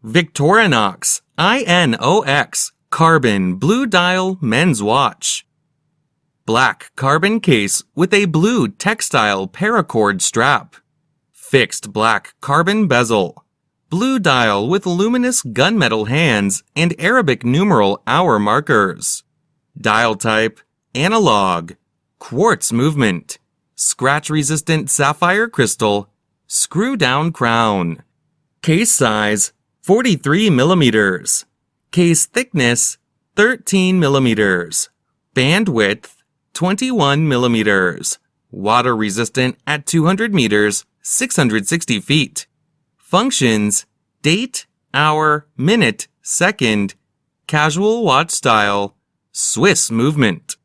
Victorinox I.N.O.X Carbon Blue Dial Men's Watch. Black carbon case with a blue textile paracord strap. Fixed black carbon bezel. Blue dial with luminous gunmetal hands and Arabic numeral hour markers. Dial type, analog. Quartz movement. Scratch-resistant sapphire crystal. Screw-down crown. Case size, 43 millimeters. Case thickness, 13 millimeters. Band width, 21 millimeters. Water resistant at 200 meters, 660 feet. Functions, date, hour, minute, second. Casual watch style. Swiss movement.